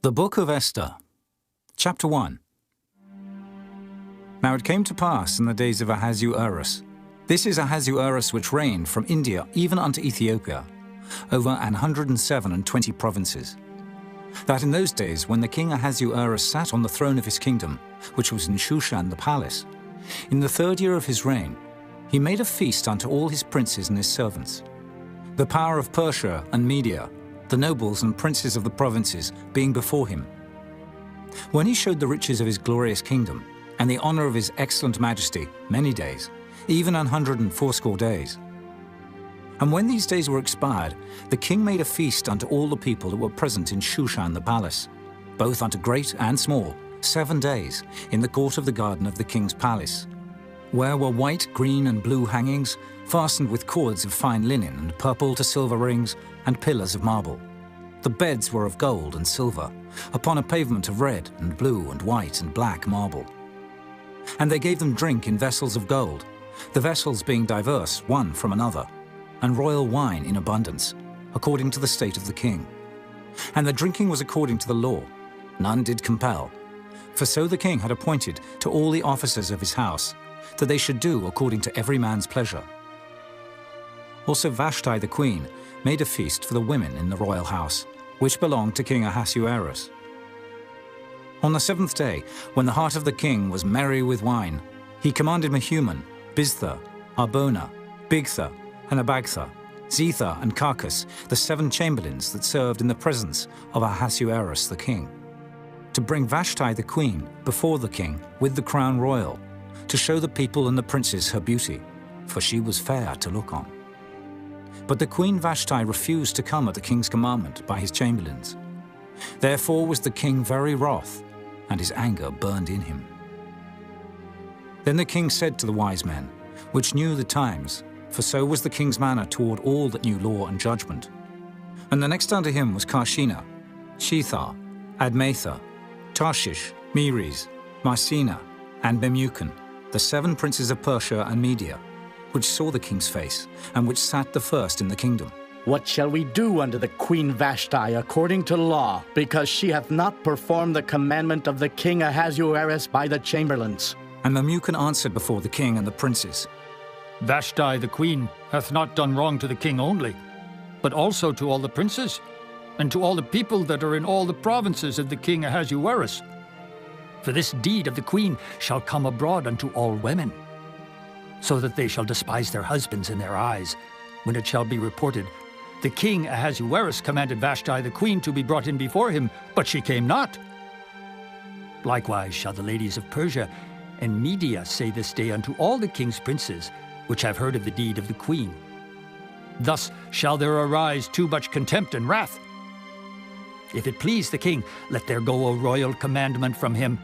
The Book of Esther, Chapter 1. Now it came to pass in the days of Ahasuerus. This is Ahasuerus which reigned from India even unto Ethiopia, over 127 provinces. That in those days, when the king Ahasuerus sat on the throne of his kingdom, which was in Shushan the palace, in the 3rd year of his reign, he made a feast unto all his princes and his servants. The power of Persia and Media, the nobles and princes of the provinces, being before him. When he showed the riches of his glorious kingdom, and the honor of his excellent majesty, many days, even 180 days. And when these days were expired, the king made a feast unto all the people that were present in Shushan the palace, both unto great and small, 7 days, in the court of the garden of the king's palace, where were white, green, and blue hangings, fastened with cords of fine linen, and purple to silver rings, and pillars of marble. The beds were of gold and silver, upon a pavement of red, and blue, and white, and black marble. And they gave them drink in vessels of gold, the vessels being diverse one from another, and royal wine in abundance, according to the state of the king. And the drinking was according to the law, none did compel. For so the king had appointed to all the officers of his house, that they should do according to every man's pleasure. Also Vashti the queen made a feast for the women in the royal house, which belonged to King Ahasuerus. On the 7th day, when the heart of the king was merry with wine, he commanded Mehuman, Biztha, Arbona, Bigtha, and Abagtha, Zetha, and Carcass, the 7 chamberlains that served in the presence of Ahasuerus the king, to bring Vashti the queen before the king with the crown royal, to show the people and the princes her beauty, for she was fair to look on. But the queen Vashti refused to come at the king's commandment by his chamberlains. Therefore was the king very wroth, and his anger burned in him. Then the king said to the wise men, which knew the times, for so was the king's manner toward all that knew law and judgment. And the next unto him was Karshina, Shethar, Admatha, Tarshish, Meres, Marsena, and Memucan, the 7 princes of Persia and Media, which saw the king's face, and which sat the first in the kingdom. What shall we do unto the queen Vashti according to law, because she hath not performed the commandment of the king Ahasuerus by the chamberlains? And Memucan answered before the king and the princes, Vashti the queen hath not done wrong to the king only, but also to all the princes, and to all the people that are in all the provinces of the king Ahasuerus. For this deed of the queen shall come abroad unto all women, so that they shall despise their husbands in their eyes, when it shall be reported, the king Ahasuerus commanded Vashti the queen to be brought in before him, but she came not. Likewise shall the ladies of Persia and Media say this day unto all the king's princes, which have heard of the deed of the queen. Thus shall there arise too much contempt and wrath. If it please the king, let there go a royal commandment from him,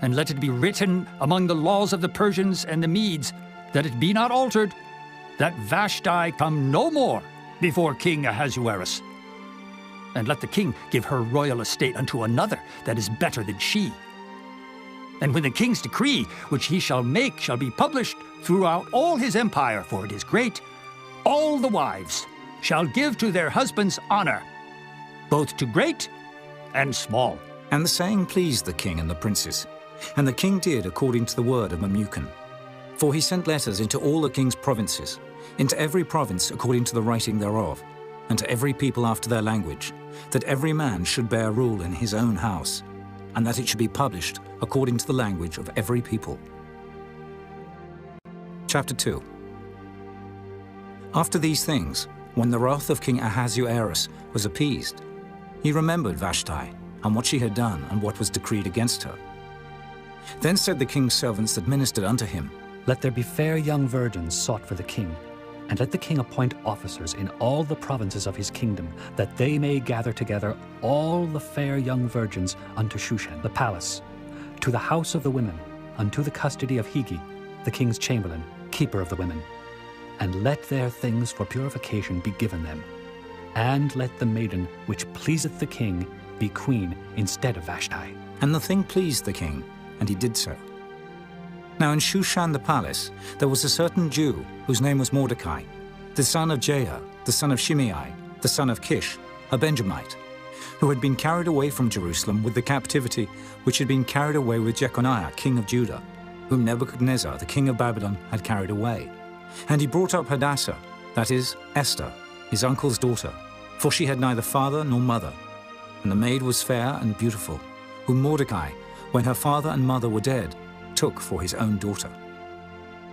and let it be written among the laws of the Persians and the Medes, that it be not altered, that Vashti come no more before King Ahasuerus. And let the king give her royal estate unto another that is better than she. And when the king's decree, which he shall make, shall be published throughout all his empire, for it is great, all the wives shall give to their husbands honor, both to great and small. And the saying pleased the king and the princes, and the king did according to the word of Memucan. For he sent letters into all the king's provinces, into every province according to the writing thereof, and to every people after their language, that every man should bear rule in his own house, and that it should be published according to the language of every people. Chapter 2. After these things, when the wrath of King Ahasuerus was appeased, he remembered Vashti, and what she had done, and what was decreed against her. Then said the king's servants that ministered unto him, Let there be fair young virgins sought for the king, and let the king appoint officers in all the provinces of his kingdom, that they may gather together all the fair young virgins unto Shushan the palace, to the house of the women, unto the custody of Hegi, the king's chamberlain, keeper of the women. And let their things for purification be given them. And let the maiden which pleaseth the king be queen instead of Vashti. And the thing pleased the king, and he did so. Now in Shushan the palace there was a certain Jew, whose name was Mordecai, the son of Jair, the son of Shimei, the son of Kish, a Benjamite, who had been carried away from Jerusalem with the captivity which had been carried away with Jeconiah, king of Judah, whom Nebuchadnezzar, the king of Babylon, had carried away. And he brought up Hadassah, that is, Esther, his uncle's daughter, for she had neither father nor mother. And the maid was fair and beautiful, whom Mordecai, when her father and mother were dead, took for his own daughter.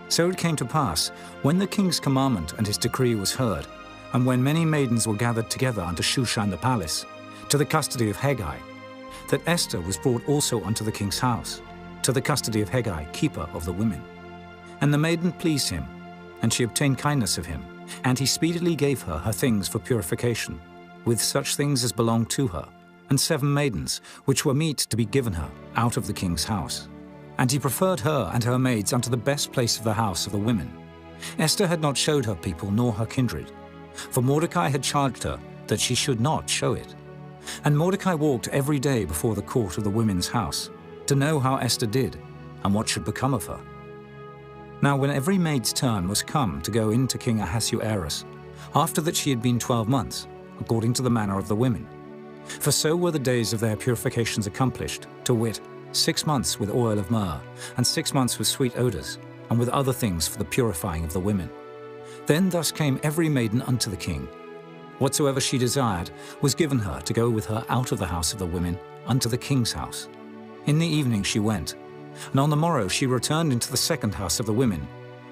So it came to pass, when the king's commandment and his decree was heard, and when many maidens were gathered together unto Shushan the palace, to the custody of Haggai, that Esther was brought also unto the king's house, to the custody of Haggai, keeper of the women. And the maiden pleased him, and she obtained kindness of him, and he speedily gave her her things for purification, with such things as belonged to her, and 7 maidens, which were meet to be given her out of the king's house. And he preferred her and her maids unto the best place of the house of the women. Esther had not showed her people nor her kindred, for Mordecai had charged her that she should not show it. And Mordecai walked every day before the court of the women's house, to know how Esther did, and what should become of her. Now when every maid's turn was come to go in to King Ahasuerus, after that she had been 12 months, according to the manner of the women, for so were the days of their purifications accomplished, to wit, 6 months with oil of myrrh, and 6 months with sweet odors, and with other things for the purifying of the women. Then thus came every maiden unto the king. Whatsoever she desired was given her to go with her out of the house of the women unto the king's house. In the evening she went, and on the morrow she returned into the second house of the women,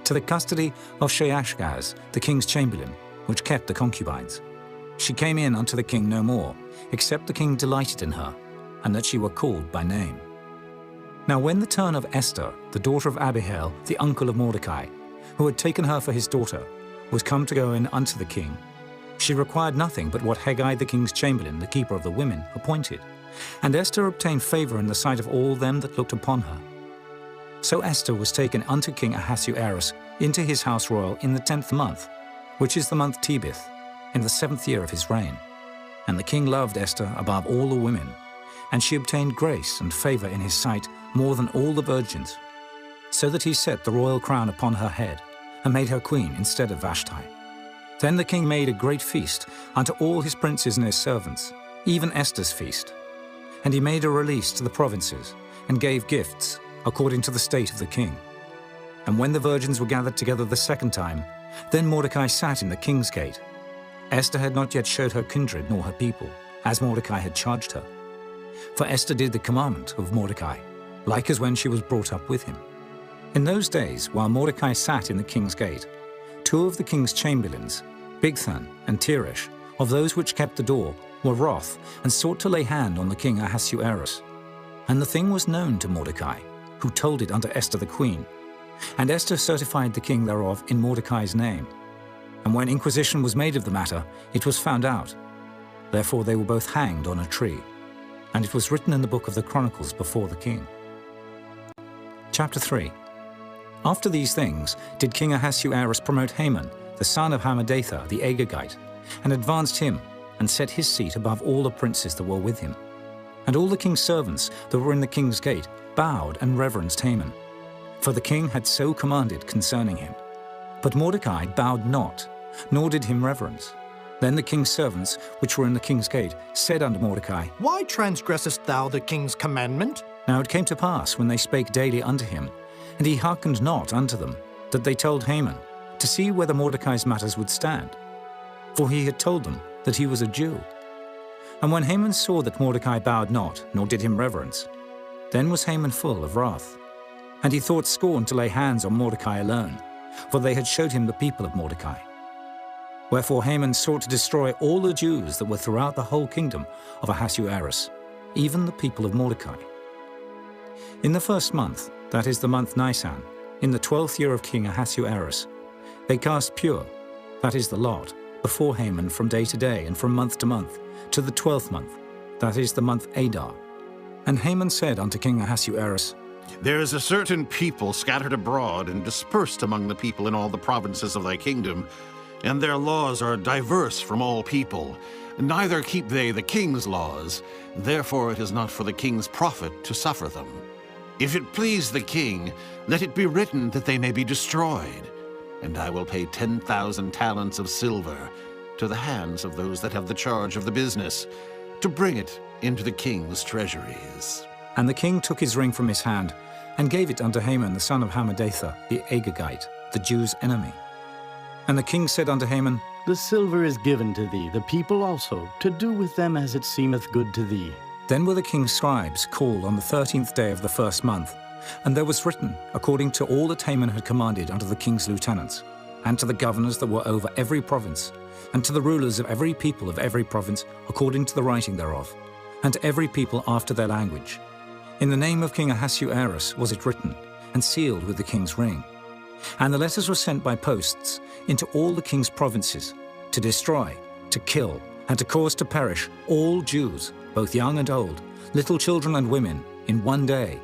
to the custody of Sheashgaz, the king's chamberlain, which kept the concubines. She came in unto the king no more, except the king delighted in her, and that she were called by name. Now when the turn of Esther, the daughter of Abihail, the uncle of Mordecai, who had taken her for his daughter, was come to go in unto the king, she required nothing but what Haggai the king's chamberlain, the keeper of the women, appointed. And Esther obtained favor in the sight of all them that looked upon her. So Esther was taken unto King Ahasuerus into his house royal in the 10th month, which is the month Tebeth, in the 7th year of his reign. And the king loved Esther above all the women, and she obtained grace and favor in his sight more than all the virgins, so that he set the royal crown upon her head, and made her queen instead of Vashti. Then the king made a great feast unto all his princes and his servants, even Esther's feast. And he made a release to the provinces, and gave gifts, according to the state of the king. And when the virgins were gathered together the second time, then Mordecai sat in the king's gate. Esther had not yet showed her kindred nor her people, as Mordecai had charged her. For Esther did the commandment of Mordecai, like as when she was brought up with him. In those days, while Mordecai sat in the king's gate, 2 of the king's chamberlains, Bigthan and Teresh, of those which kept the door, were wroth, and sought to lay hand on the king Ahasuerus. And the thing was known to Mordecai, who told it unto Esther the queen. And Esther certified the king thereof in Mordecai's name. And when inquisition was made of the matter, it was found out. Therefore they were both hanged on a tree. And it was written in the book of the Chronicles before the king. Chapter 3. After these things did King Ahasuerus promote Haman, the son of Hammedatha the Agagite, and advanced him, and set his seat above all the princes that were with him. And all the king's servants that were in the king's gate bowed and reverenced Haman, for the king had so commanded concerning him. But Mordecai bowed not, nor did him reverence. Then the king's servants, which were in the king's gate, said unto Mordecai, Why transgressest thou the king's commandment? Now it came to pass, when they spake daily unto him, and he hearkened not unto them, that they told Haman, to see whether Mordecai's matters would stand. For he had told them that he was a Jew. And when Haman saw that Mordecai bowed not, nor did him reverence, then was Haman full of wrath. And he thought scorn to lay hands on Mordecai alone, for they had showed him the people of Mordecai. Wherefore Haman sought to destroy all the Jews that were throughout the whole kingdom of Ahasuerus, even the people of Mordecai. In the 1st month, that is the month Nisan, in the 12th year of King Ahasuerus, they cast pure, that is the lot, before Haman from day to day and from month to month, to the 12th month, that is the month Adar. And Haman said unto King Ahasuerus, There is a certain people scattered abroad and dispersed among the people in all the provinces of thy kingdom, and their laws are diverse from all people. Neither keep they the king's laws, therefore it is not for the king's profit to suffer them. If it please the king, let it be written that they may be destroyed, and I will pay 10,000 talents of silver to the hands of those that have the charge of the business, to bring it into the king's treasuries. And the king took his ring from his hand and gave it unto Haman the son of Hammedatha, the Agagite, the Jews' enemy. And the king said unto Haman, The silver is given to thee, the people also, to do with them as it seemeth good to thee. Then were the king's scribes called on the 13th day of the first month, and there was written, according to all that Haman had commanded unto the king's lieutenants, and to the governors that were over every province, and to the rulers of every people of every province, according to the writing thereof, and to every people after their language. In the name of King Ahasuerus was it written, and sealed with the king's ring. And the letters were sent by posts into all the king's provinces, to destroy, to kill, and to cause to perish all Jews, both young and old, little children and women, in one day,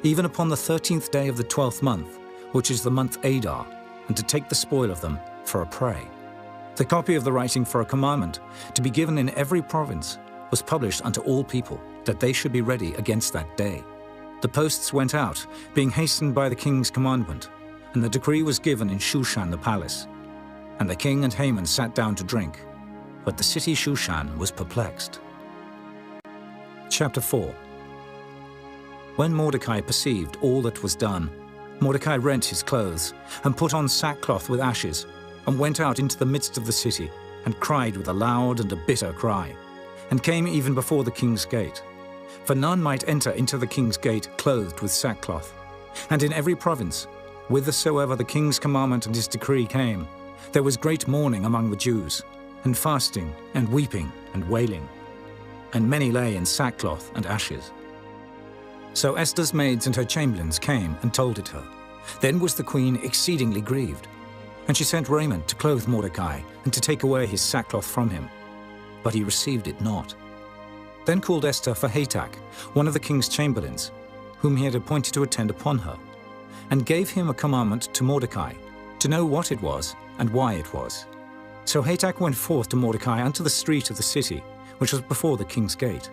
even upon the 13th day of the 12th month, which is the month Adar, and to take the spoil of them for a prey. The copy of the writing for a commandment, to be given in every province, was published unto all people, that they should be ready against that day. The posts went out, being hastened by the king's commandment, and the decree was given in Shushan the palace. And the king and Haman sat down to drink, but the city Shushan was perplexed. Chapter 4. When Mordecai perceived all that was done, Mordecai rent his clothes, and put on sackcloth with ashes, and went out into the midst of the city, and cried with a loud and a bitter cry, and came even before the king's gate. For none might enter into the king's gate clothed with sackcloth. And in every province, whithersoever the king's commandment and his decree came, there was great mourning among the Jews, and fasting, and weeping, and wailing. And many lay in sackcloth and ashes. So Esther's maids and her chamberlains came and told it her. Then was the queen exceedingly grieved. And she sent raiment to clothe Mordecai, and to take away his sackcloth from him. But he received it not. Then called Esther for Hatach, one of the king's chamberlains, whom he had appointed to attend upon her, and gave him a commandment to Mordecai, to know what it was, and why it was. So Hatach went forth to Mordecai unto the street of the city, which was before the king's gate.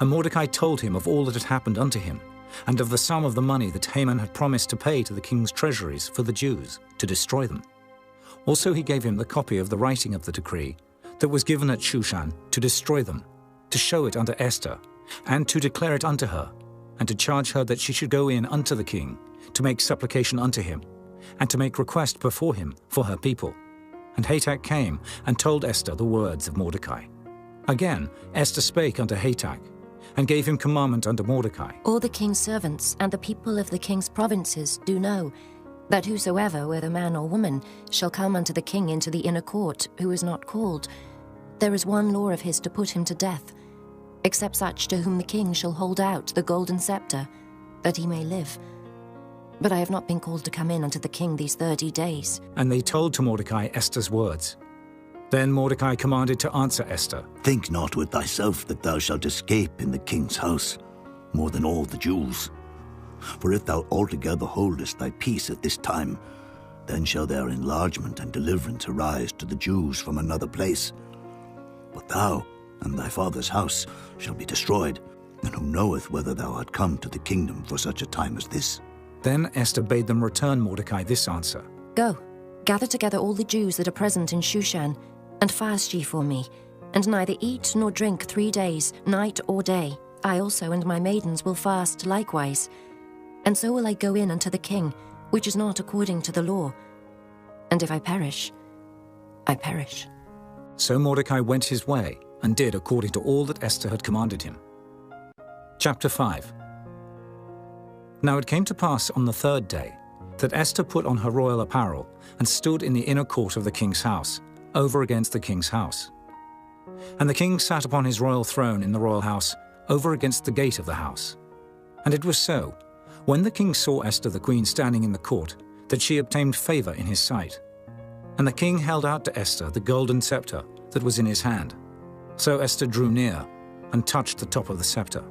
And Mordecai told him of all that had happened unto him, and of the sum of the money that Haman had promised to pay to the king's treasuries for the Jews, to destroy them. Also he gave him the copy of the writing of the decree that was given at Shushan, to destroy them, to show it unto Esther, and to declare it unto her, and to charge her that she should go in unto the king, to make supplication unto him, and to make request before him for her people. And Hatach came and told Esther the words of Mordecai. Again Esther spake unto Hatach, and gave him commandment unto Mordecai. All the king's servants and the people of the king's provinces do know that whosoever, whether man or woman, shall come unto the king into the inner court, who is not called, there is one law of his to put him to death, except such to whom the king shall hold out the golden scepter, that he may live. But I have not been called to come in unto the king these 30 days. And they told to Mordecai Esther's words. Then Mordecai commanded to answer Esther. Think not with thyself that thou shalt escape in the king's house, more than all the Jews. For if thou altogether holdest thy peace at this time, then shall their enlargement and deliverance arise to the Jews from another place. But thou and thy father's house shall be destroyed, and who knoweth whether thou art come to the kingdom for such a time as this? Then Esther bade them return Mordecai this answer. Go, gather together all the Jews that are present in Shushan, and fast ye for me, and neither eat nor drink 3 days, night or day. I also and my maidens will fast likewise. And so will I go in unto the king, which is not according to the law. And if I perish, I perish. So Mordecai went his way, and did according to all that Esther had commanded him. Chapter 5. Now it came to pass on the 3rd day, that Esther put on her royal apparel, and stood in the inner court of the king's house, over against the king's house. And the king sat upon his royal throne in the royal house, over against the gate of the house. And it was so, when the king saw Esther the queen standing in the court, that she obtained favor in his sight. And the king held out to Esther the golden scepter that was in his hand. So Esther drew near, and touched the top of the scepter.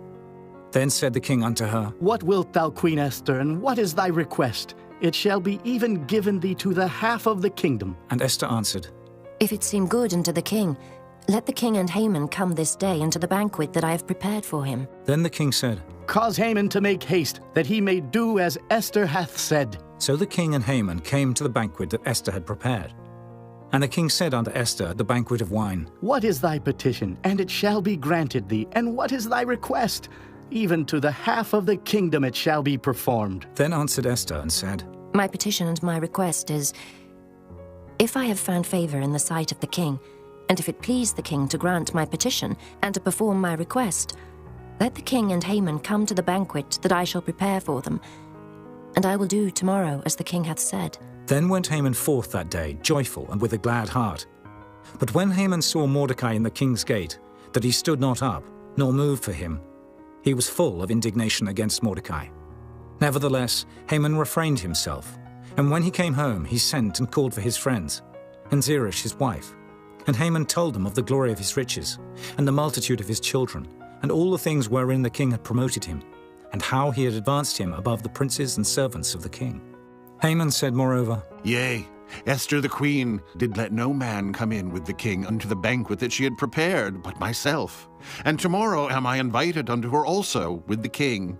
Then said the king unto her, What wilt thou, Queen Esther, and what is thy request? It shall be even given thee to the half of the kingdom. And Esther answered, If it seem good unto the king, let the king and Haman come this day unto the banquet that I have prepared for him. Then the king said, Cause Haman to make haste, that he may do as Esther hath said. So the king and Haman came to the banquet that Esther had prepared. And the king said unto Esther at the banquet of wine, What is thy petition? And it shall be granted thee. And what is thy request? Even to the half of the kingdom it shall be performed. Then answered Esther and said, My petition and my request is, if I have found favor in the sight of the king, and if it please the king to grant my petition and to perform my request, let the king and Haman come to the banquet that I shall prepare for them, and I will do tomorrow as the king hath said. Then went Haman forth that day, joyful and with a glad heart. But when Haman saw Mordecai in the king's gate, that he stood not up, nor moved for him, he was full of indignation against Mordecai. Nevertheless, Haman refrained himself, and when he came home, he sent and called for his friends, and Zeresh his wife. And Haman told them of the glory of his riches, and the multitude of his children, and all the things wherein the king had promoted him, and how he had advanced him above the princes and servants of the king. Haman said moreover, Yea, Esther the queen did let no man come in with the king unto the banquet that she had prepared, but myself. And tomorrow am I invited unto her also with the king.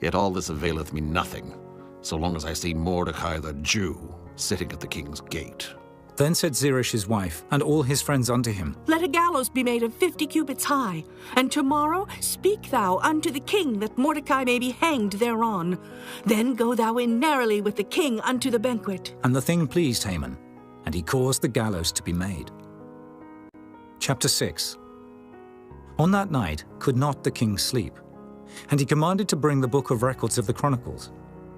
Yet all this availeth me nothing, so long as I see Mordecai the Jew sitting at the king's gate. Then said Zeresh his wife, and all his friends unto him, Let a gallows be made of 50 cubits high, and tomorrow speak thou unto the king that Mordecai may be hanged thereon. Then go thou in narrowly with the king unto the banquet. And the thing pleased Haman, and he caused the gallows to be made. Chapter 6. On that night could not the king sleep, and he commanded to bring the book of records of the Chronicles,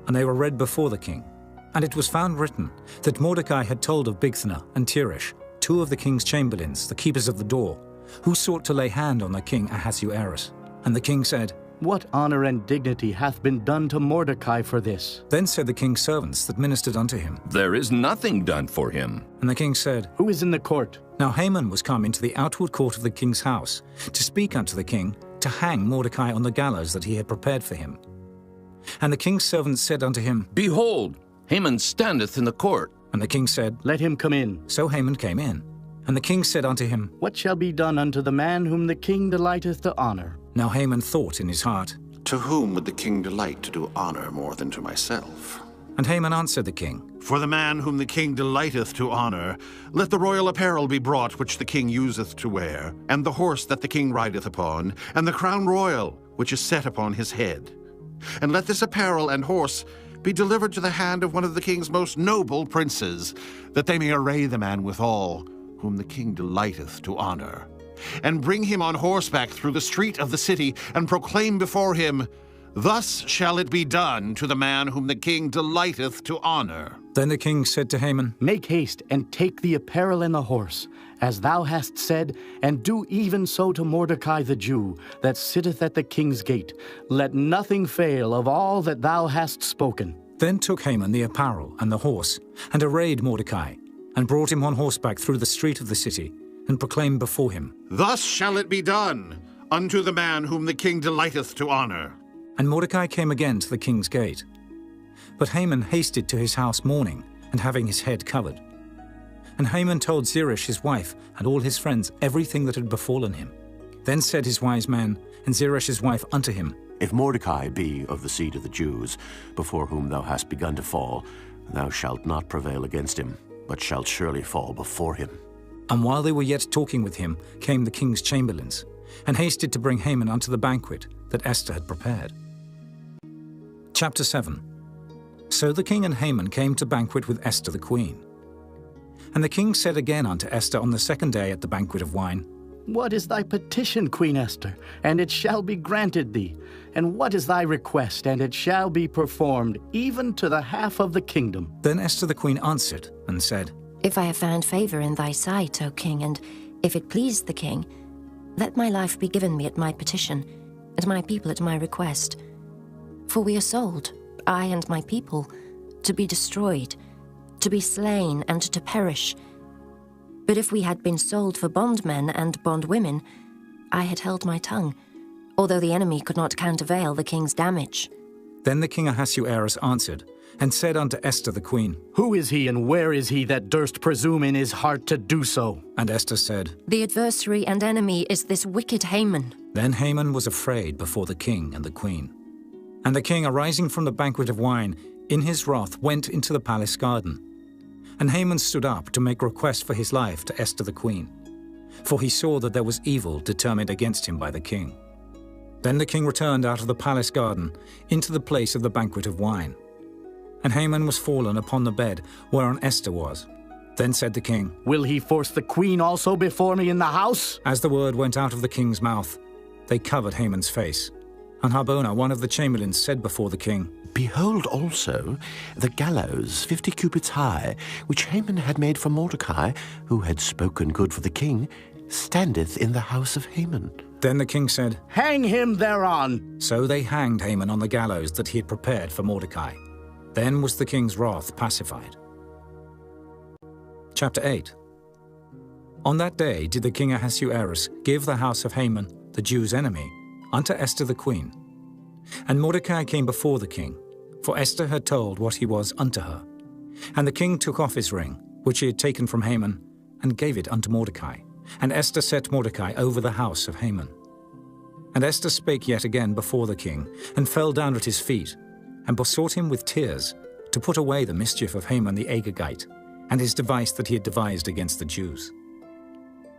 and they were read before the king. And it was found written that Mordecai had told of Bigthana and Teresh, two of the king's chamberlains, the keepers of the door, who sought to lay hand on the king Ahasuerus. And the king said, What honor and dignity hath been done to Mordecai for this? Then said the king's servants that ministered unto him, There is nothing done for him. And the king said, Who is in the court? Now Haman was come into the outward court of the king's house, to speak unto the king, to hang Mordecai on the gallows that he had prepared for him. And the king's servants said unto him, Behold, Haman standeth in the court. And the king said, Let him come in. So Haman came in. And the king said unto him, What shall be done unto the man whom the king delighteth to honor? Now Haman thought in his heart, To whom would the king delight to do honor more than to myself? And Haman answered the king, For the man whom the king delighteth to honor, let the royal apparel be brought which the king useth to wear, and the horse that the king rideth upon, and the crown royal which is set upon his head. And let this apparel and horse be delivered to the hand of one of the king's most noble princes, that they may array the man withal, whom the king delighteth to honor, and bring him on horseback through the street of the city, and proclaim before him, Thus shall it be done to the man whom the king delighteth to honor. Then the king said to Haman, Make haste, and take the apparel and the horse, as thou hast said, and do even so to Mordecai the Jew, that sitteth at the king's gate. Let nothing fail of all that thou hast spoken. Then took Haman the apparel and the horse, and arrayed Mordecai, and brought him on horseback through the street of the city, and proclaimed before him, Thus shall it be done unto the man whom the king delighteth to honor. And Mordecai came again to the king's gate. But Haman hasted to his house mourning, and having his head covered. And Haman told Zeresh his wife and all his friends everything that had befallen him. Then said his wise men and Zeresh his wife unto him, If Mordecai be of the seed of the Jews, before whom thou hast begun to fall, thou shalt not prevail against him, but shalt surely fall before him. And while they were yet talking with him, came the king's chamberlains, and hasted to bring Haman unto the banquet that Esther had prepared. Chapter 7. So the king and Haman came to banquet with Esther the queen. And the king said again unto Esther on the second day at the banquet of wine, What is thy petition, Queen Esther? And it shall be granted thee. And what is thy request? And it shall be performed, even to the half of the kingdom. Then Esther the queen answered and said, If I have found favor in thy sight, O king, and if it please the king, let my life be given me at my petition, and my people at my request. For we are sold, I and my people, to be destroyed, to be slain, and to perish. But if we had been sold for bondmen and bondwomen, I had held my tongue, although the enemy could not countervail the king's damage. Then the king Ahasuerus answered, and said unto Esther the queen, Who is he, and where is he that durst presume in his heart to do so? And Esther said, The adversary and enemy is this wicked Haman. Then Haman was afraid before the king and the queen. And the king, arising from the banquet of wine, in his wrath went into the palace garden. And Haman stood up to make request for his life to Esther the queen, for he saw that there was evil determined against him by the king. Then the king returned out of the palace garden into the place of the banquet of wine. And Haman was fallen upon the bed whereon Esther was. Then said the king, Will he force the queen also before me in the house? As the word went out of the king's mouth, they covered Haman's face. And Harbona, one of the chamberlains, said before the king, Behold also the gallows 50 cubits high, which Haman had made for Mordecai, who had spoken good for the king, standeth in the house of Haman. Then the king said, Hang him thereon. So they hanged Haman on the gallows that he had prepared for Mordecai. Then was the king's wrath pacified. Chapter 8. On that day did the king Ahasuerus give the house of Haman, the Jews' enemy, unto Esther the queen. And Mordecai came before the king, for Esther had told what he was unto her. And the king took off his ring, which he had taken from Haman, and gave it unto Mordecai. And Esther set Mordecai over the house of Haman. And Esther spake yet again before the king, and fell down at his feet, and besought him with tears to put away the mischief of Haman the Agagite, and his device that he had devised against the Jews.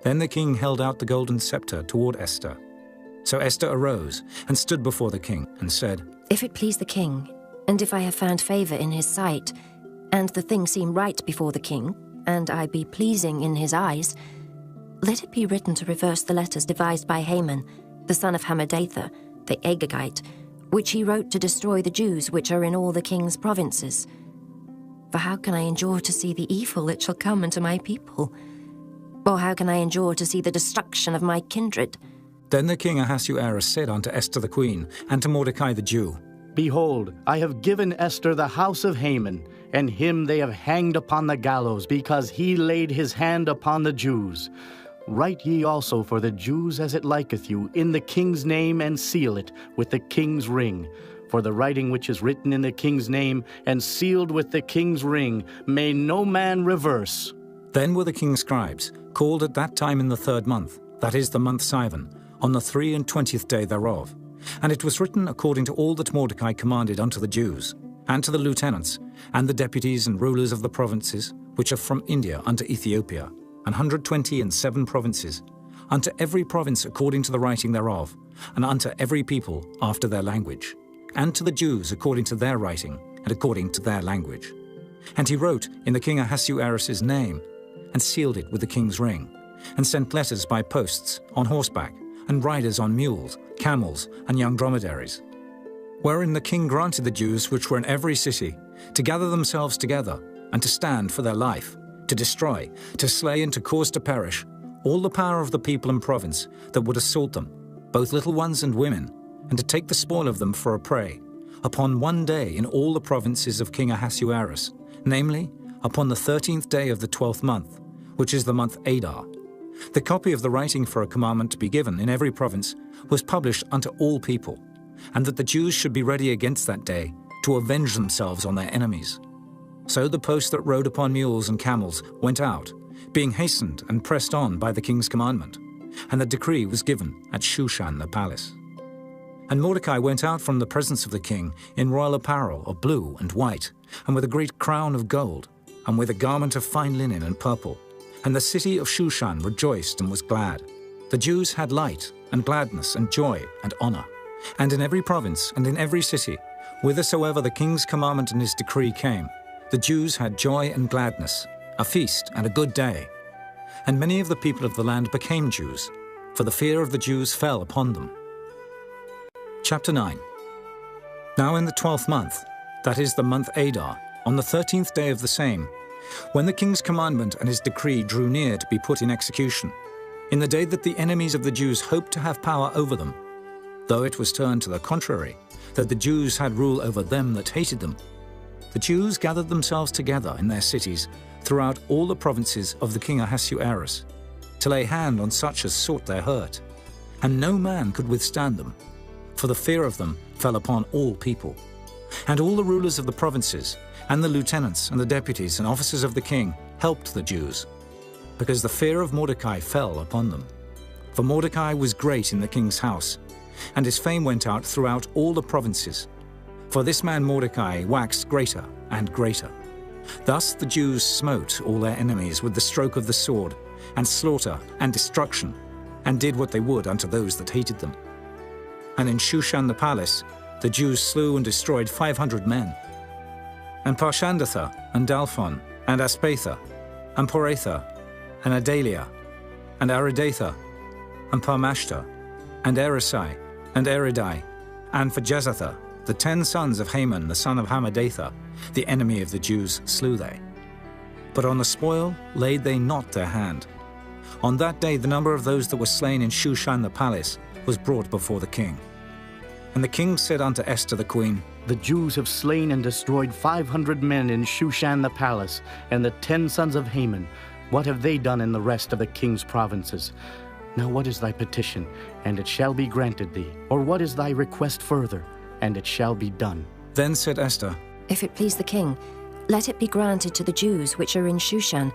Then the king held out the golden scepter toward Esther. So Esther arose and stood before the king, and said, If it please the king, and if I have found favor in his sight, and the thing seem right before the king, and I be pleasing in his eyes, let it be written to reverse the letters devised by Haman, the son of Hammedatha, the Agagite, which he wrote to destroy the Jews which are in all the king's provinces. For how can I endure to see the evil that shall come unto my people? Or how can I endure to see the destruction of my kindred? Then the king Ahasuerus said unto Esther the queen, and to Mordecai the Jew, Behold, I have given Esther the house of Haman, and him they have hanged upon the gallows, because he laid his hand upon the Jews. Write ye also for the Jews as it liketh you, in the king's name, and seal it with the king's ring. For the writing which is written in the king's name, and sealed with the king's ring, may no man reverse. Then were the king's scribes called at that time in the 3rd month, that is the month Sivan, on the 23rd day thereof. And it was written according to all that Mordecai commanded unto the Jews, and to the lieutenants, and the deputies and rulers of the provinces, which are from India unto Ethiopia, 127 provinces, unto every province according to the writing thereof, and unto every people after their language, and to the Jews according to their writing, and according to their language. And he wrote in the king Ahasuerus' name, and sealed it with the king's ring, and sent letters by posts, on horseback, and riders on mules, camels, and young dromedaries. Wherein the king granted the Jews which were in every city to gather themselves together, and to stand for their life, to destroy, to slay, and to cause to perish all the power of the people and province that would assault them, both little ones and women, and to take the spoil of them for a prey, upon one day in all the provinces of King Ahasuerus, namely, upon the 13th day of the 12th month, which is the month Adar. The copy of the writing for a commandment to be given in every province was published unto all people, and that the Jews should be ready against that day to avenge themselves on their enemies. So the posts that rode upon mules and camels went out, being hastened and pressed on by the king's commandment, and the decree was given at Shushan the palace. And Mordecai went out from the presence of the king in royal apparel of blue and white, and with a great crown of gold, and with a garment of fine linen and purple. And the city of Shushan rejoiced and was glad. The Jews had light and gladness and joy and honor. And in every province and in every city, whithersoever the king's commandment and his decree came, the Jews had joy and gladness, a feast and a good day. And many of the people of the land became Jews, for the fear of the Jews fell upon them. Chapter 9. Now in the 12th month, that is the month Adar, on the 13th day of the same, when the king's commandment and his decree drew near to be put in execution, in the day that the enemies of the Jews hoped to have power over them, though it was turned to the contrary, that the Jews had rule over them that hated them, the Jews gathered themselves together in their cities throughout all the provinces of the king Ahasuerus, to lay hand on such as sought their hurt, and no man could withstand them, for the fear of them fell upon all people. And all the rulers of the provinces, and the lieutenants and the deputies and officers of the king helped the Jews, because the fear of Mordecai fell upon them. For Mordecai was great in the king's house, and his fame went out throughout all the provinces. For this man Mordecai waxed greater and greater. Thus the Jews smote all their enemies with the stroke of the sword, and slaughter and destruction, and did what they would unto those that hated them. And in Shushan the palace the Jews slew and destroyed 500 men. And Parshandatha, and Dalphon, and Aspatha, and Poratha, and Adalia, and Aridatha, and Parmashta, and Erisai, and Eridai, and for Jezatha, the 10 sons of Haman the son of Hammedatha, the enemy of the Jews, slew they. But on the spoil laid they not their hand. On that day the number of those that were slain in Shushan the palace was brought before the king. And the king said unto Esther the queen, The Jews have slain and destroyed 500 men in Shushan the palace, and the 10 sons of Haman. What have they done in the rest of the king's provinces? Now what is thy petition, and it shall be granted thee? Or what is thy request further, and it shall be done? Then said Esther, If it please the king, let it be granted to the Jews which are in Shushan,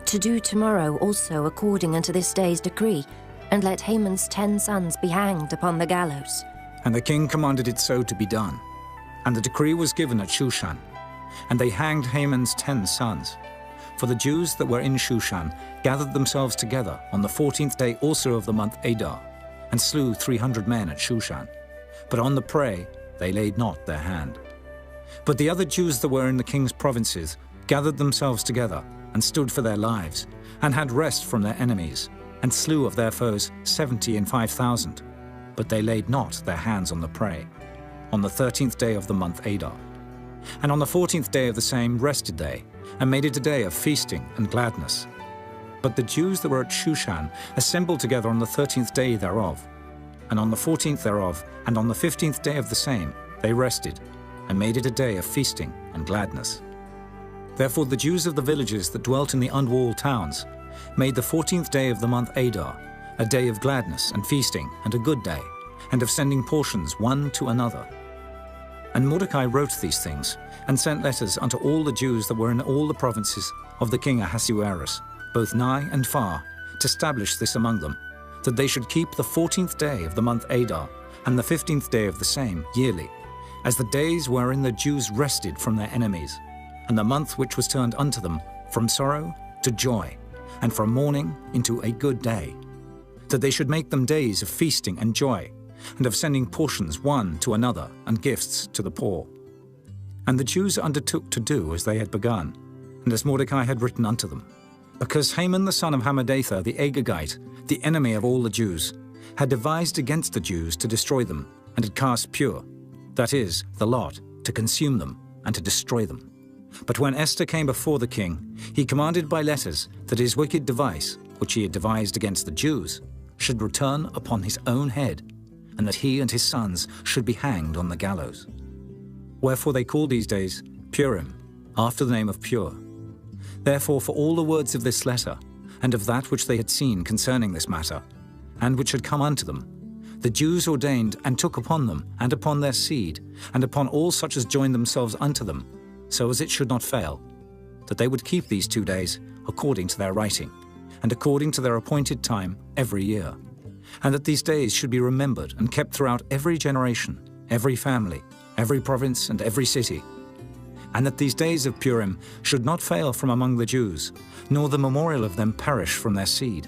to do tomorrow also according unto this day's decree, and let Haman's 10 sons be hanged upon the gallows. And the king commanded it so to be done. And the decree was given at Shushan. And they hanged Haman's 10 sons. For the Jews that were in Shushan gathered themselves together on the 14th day also of the month Adar, and slew 300 men at Shushan. But on the prey they laid not their hand. But the other Jews that were in the king's provinces gathered themselves together, and stood for their lives, and had rest from their enemies, and slew of their foes 75,000. But they laid not their hands on the prey, on the 13th day of the month Adar. And on the 14th day of the same rested they, and made it a day of feasting and gladness. But the Jews that were at Shushan assembled together on the 13th day thereof. And on the 14th thereof, and on the 15th day of the same, they rested, and made it a day of feasting and gladness. Therefore the Jews of the villages that dwelt in the unwalled towns made the 14th day of the month Adar a day of gladness and feasting and a good day, and of sending portions one to another. And Mordecai wrote these things, and sent letters unto all the Jews that were in all the provinces of the king Ahasuerus, both nigh and far, to establish this among them, that they should keep the 14th day of the month Adar, and the 15th day of the same, yearly, as the days wherein the Jews rested from their enemies, and the month which was turned unto them from sorrow to joy, and from mourning into a good day, that they should make them days of feasting and joy, and of sending portions one to another, and gifts to the poor. And the Jews undertook to do as they had begun, and as Mordecai had written unto them, because Haman the son of Hammedatha the Agagite, the enemy of all the Jews, had devised against the Jews to destroy them, and had cast pur, that is, the lot, to consume them, and to destroy them. But when Esther came before the king, he commanded by letters that his wicked device, which he had devised against the Jews, should return upon his own head, and that he and his sons should be hanged on the gallows. Wherefore they called these days Purim, after the name of Pur. Therefore for all the words of this letter, and of that which they had seen concerning this matter, and which had come unto them, the Jews ordained and took upon them, and upon their seed, and upon all such as joined themselves unto them, so as it should not fail, that they would keep these 2 days according to their writing, and according to their appointed time every year, and that these days should be remembered and kept throughout every generation, every family, every province, and every city, and that these days of Purim should not fail from among the Jews, nor the memorial of them perish from their seed.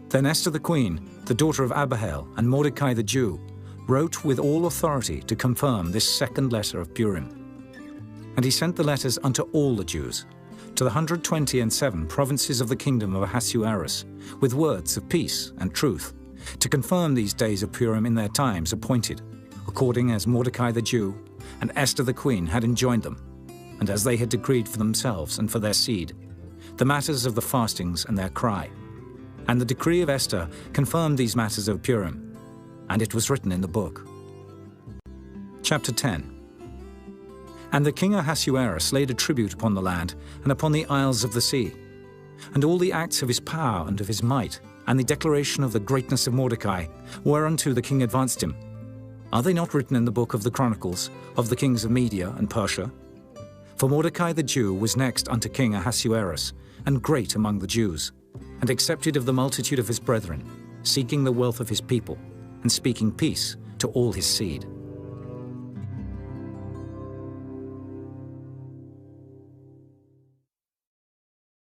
Then Esther the queen, the daughter of Abihail, and Mordecai the Jew, wrote with all authority to confirm this second letter of Purim. And he sent the letters unto all the Jews, to the 127 provinces of the kingdom of Ahasuerus, with words of peace and truth, to confirm these days of Purim in their times appointed, according as Mordecai the Jew and Esther the queen had enjoined them, and as they had decreed for themselves and for their seed, the matters of the fastings and their cry. And the decree of Esther confirmed these matters of Purim, and it was written in the book. Chapter 10. And the king Ahasuerus laid a tribute upon the land and upon the isles of the sea, and all the acts of his power and of his might, and the declaration of the greatness of Mordecai, whereunto the king advanced him. Are they not written in the book of the Chronicles of the kings of Media and Persia? For Mordecai the Jew was next unto King Ahasuerus, and great among the Jews, and accepted of the multitude of his brethren, seeking the wealth of his people, and speaking peace to all his seed.